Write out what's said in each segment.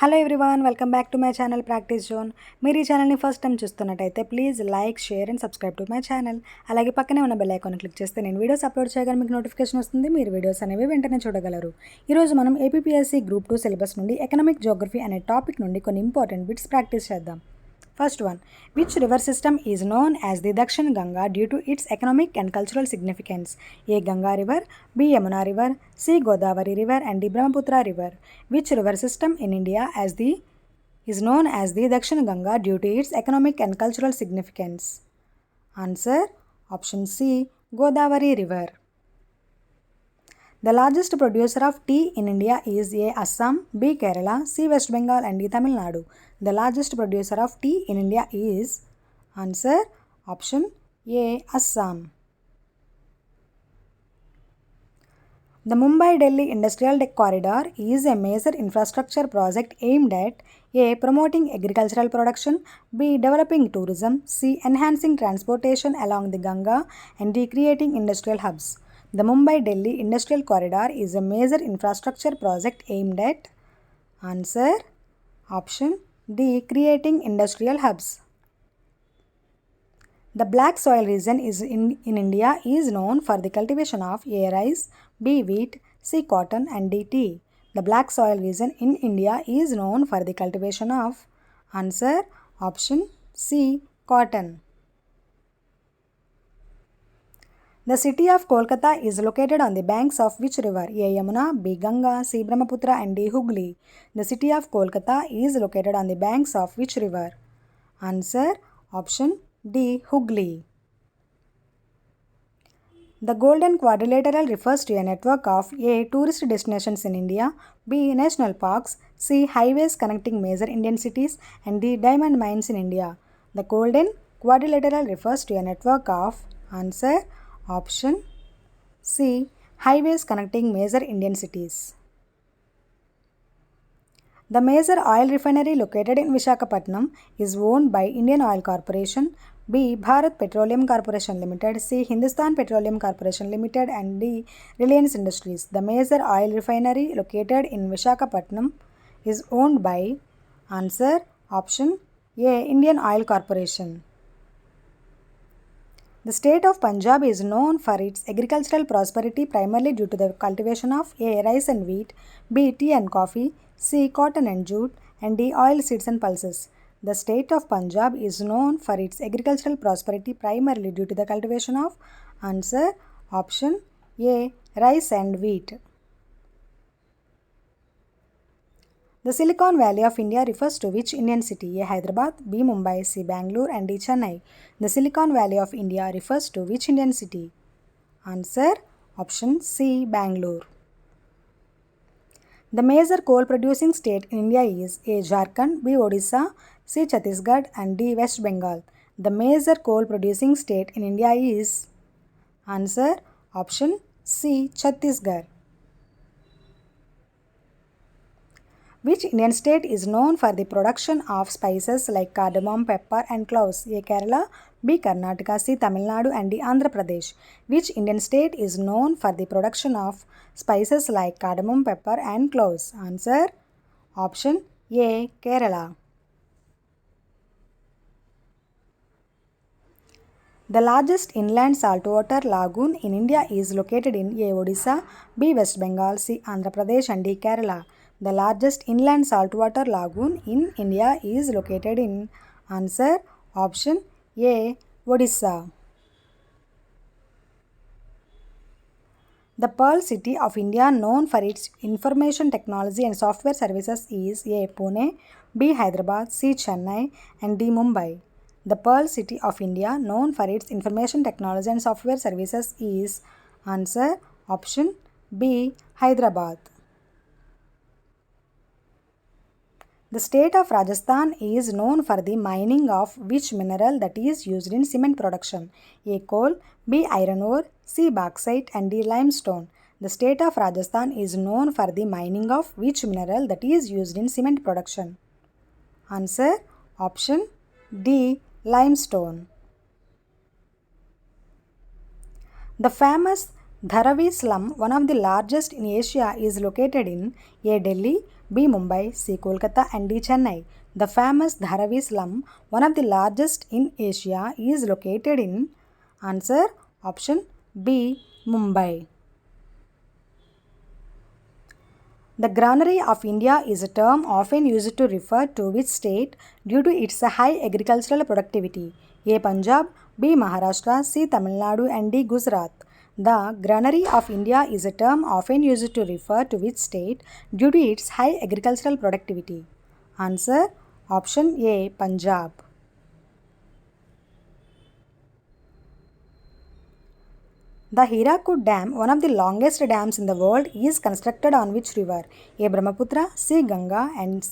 Hello everyone, welcome back to my channel practice zone. మీరు ఈ ఛానల్ని ఫస్ట్ టైం చూస్తున్నట్టయితే please like, share and subscribe to my channel. అలాగే పక్కనే ఉన్న బెల్ ఐకాన్ క్లిక్ చేస్తే నేను వీడియోస్ అప్లోడ్ చేయగానే మీకు నోటిఫికేషన్ వస్తుంది. మీరు వీడియోస్ అనేవి వెంటనే చూడగలరు. ఈరోజు మనం ఏపీపీఎస్సీ గ్రూప్ 2 సిలబస్ నుండి ఎకనామిక్ జోగ్రఫీ అనే టాపిక్ నుండి కొన్ని ఇంపార్టెంట్ బిట్స్ ప్రాక్టీస్ చేద్దాం. First one, which river system is known as the Dakshin Ganga due to its economic and cultural significance? A. Ganga River, B. Yamuna River, C. Godavari River and D. Brahmaputra River. Which river system in India is known as the Dakshin Ganga due to its economic and cultural significance? Answer option C. Godavari River. The largest producer of tea in India is A. Assam, B. Kerala, C. West Bengal and D. Tamil Nadu. The largest producer of tea in India is answer option A. Assam. The Mumbai-Delhi Industrial Corridor is a major infrastructure project aimed at A. promoting agricultural production, B. developing tourism, C. enhancing transportation along the Ganga and D. creating industrial hubs. The Mumbai-Delhi Industrial Corridor is a major infrastructure project aimed at answer option D. creating industrial hubs. The black soil region in India is known for the cultivation of A. rice, B. wheat, C. cotton and D. tea. The black soil region in India is known for the cultivation of answer option C. cotton. The city of Kolkata is located on the banks of which river? A. Yamuna, B. Ganga, C. Brahmaputra and D. Hooghly. The city of Kolkata is located on the banks of which river? Answer option D. Hooghly. The Golden Quadrilateral refers to a network of A. tourist destinations in India, B. national parks, C. highways connecting major Indian cities and D. diamond mines in India. The Golden Quadrilateral refers to a network of answer option C. highways connecting major Indian cities. The major oil refinery located in Visakhapatnam is owned by Indian Oil Corporation, B. Bharat Petroleum Corporation Limited, C. Hindustan Petroleum Corporation Limited and D. Reliance Industries. The major oil refinery located in Visakhapatnam is owned by answer option A. Indian Oil Corporation. The state of Punjab is known for its agricultural prosperity primarily due to the cultivation of A. rice and wheat, B. tea and coffee, C. cotton and jute and D. oil seeds and pulses. The state of Punjab is known for its agricultural prosperity primarily due to the cultivation of answer option A. rice and wheat. The Silicon Valley of India refers to which Indian city? A. Hyderabad, B. Mumbai, C. Bangalore and D. Chennai. The Silicon Valley of India refers to which Indian city? Answer option C. Bangalore. The major coal producing state in India is A. Jharkhand, B. Odisha, C. Chhattisgarh and D. West Bengal. The major coal producing state in India is answer option C. Chhattisgarh. Which Indian state is known for the production of spices like cardamom, pepper and cloves? A. Kerala, B. Karnataka, C. Tamil Nadu and D. Andhra Pradesh. Which Indian state is known for the production of spices like cardamom, pepper and cloves? Answer option A. Kerala. The largest inland saltwater lagoon in India is located in A. Odisha, B. West Bengal, C. Andhra Pradesh and D. Kerala. The largest inland saltwater lagoon in India is located in answer option A. Odisha. The Pearl City of India known for its information technology and software services is A. Pune, B. Hyderabad, C. Chennai and D. Mumbai. The Pearl City of India known for its information technology and software services is answer option B. Hyderabad. The state of Rajasthan is known for the mining of which mineral that is used in cement production? A. coal, B. iron ore, C. bauxite and D. limestone. The state of Rajasthan is known for the mining of which mineral that is used in cement production? Answer option D. limestone. The famous Dharavi slum, one of the largest in Asia, is located in A. Delhi, B. Mumbai, C. Kolkata, and D. Chennai. The famous Dharavi slum, one of the largest in Asia, is located in answer option B. Mumbai. The granary of India is a term often used to refer to which state due to its high agricultural productivity? A. Punjab, B. Maharashtra, C. Tamil Nadu, and D. Gujarat. The granary of India is a term often used to refer to which state due to its high agricultural productivity? Answer option A. Punjab. The Hirakud Dam, one of the longest dams in the world, is constructed on which river? A. Brahmaputra, C. Ganga, and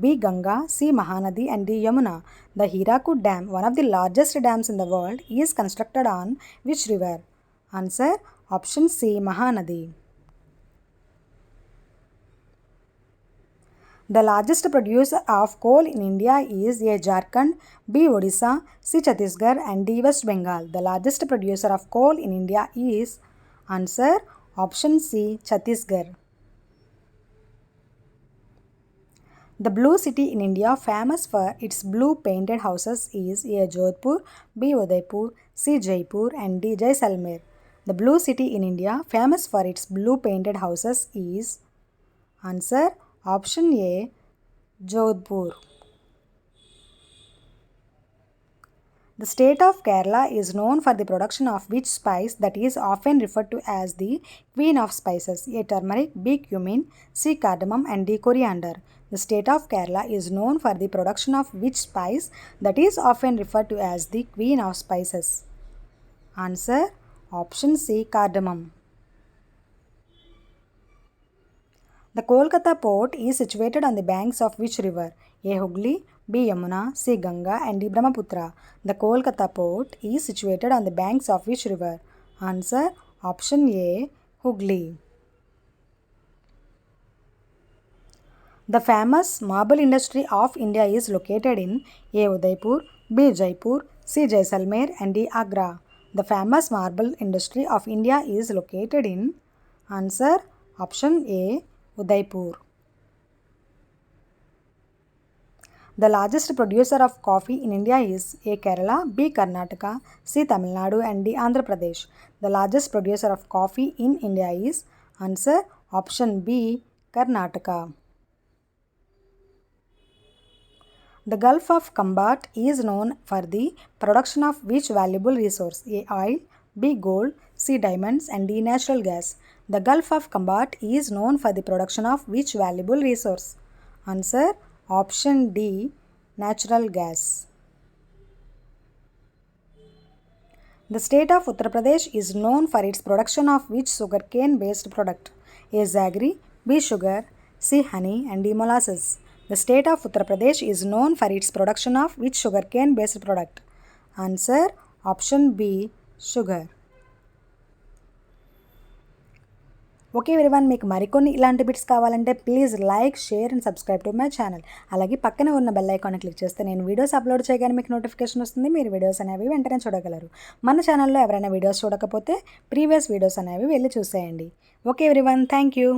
B. Ganga, C. Mahanadi, and D. Yamuna. The Hirakud Dam, one of the largest dams in the world, is constructed on which river? Answer option C. Mahanadi. The largest producer of coal in India is A. Jharkhand, B. Odisha, C. Chhattisgarh, and D. West Bengal. The largest producer of coal in India is answer option C. Chhattisgarh. The blue city in India famous for its blue painted houses is A. Jodhpur, B. Udaipur, C. Jaipur, and D. Jaisalmer. The blue city in India famous for its blue painted houses is answer option A. Jodhpur. The state of Kerala is known for the production of which spice that is often referred to as the queen of spices? A. Turmeric, B. Cumin, C. Cardamom, and D. Coriander. The state of Kerala is known for the production of which spice that is often referred to as the queen of spices? Answer option C. Cardamom. The Kolkata port is situated on the banks of which river? A. Hooghly, B. Yamuna, C. Ganga, and D. Brahmaputra. The Kolkata port is situated on the banks of which river? Answer option A. Hooghly. The famous marble industry of India is located in A. Udaipur, B. Jaipur, C. Jaisalmer, and D. Agra. The famous marble industry of India is located in answer option A. Udaipur. The largest producer of coffee in India is A. Kerala, B. Karnataka, C. Tamil Nadu, and D. Andhra Pradesh. The largest producer of coffee in India is answer option B. Karnataka. The Gulf of Cambot is known for the production of which valuable resource? A. Oil, B. Gold, C. Diamonds, and D. Natural gas. The Gulf of Cambot is known for the production of which valuable resource? Answer option D. Natural gas. The state of Uttar Pradesh is known for its production of which sugarcane based product? A. Jaggery, B. Sugar, C. Honey, and D. Molasses. The state of Uttar Pradesh is known for its production of which sugarcane based product? Answer option B. Sugar. Okay everyone, మీకు మరికొన్ని ఇలాంటి bits కావాలంటే please like, share and subscribe to my channel. అలాగే పక్కనే ఉన్న bell ఐకాన్ని click చేస్తే నేను వీడియోస్ అప్లోడ్ చేయగానే మీకు నోటిఫికేషన్ వస్తుంది. మీరు వీడియోస్ అనేవి వెంటనే చూడగలరు. మన ఛానల్లో ఎవరైనా వీడియోస్ చూడకపోతే ప్రీవియస్ వీడియోస్ అనేవి వెళ్ళి చూసేయండి. Okay everyone, thank you.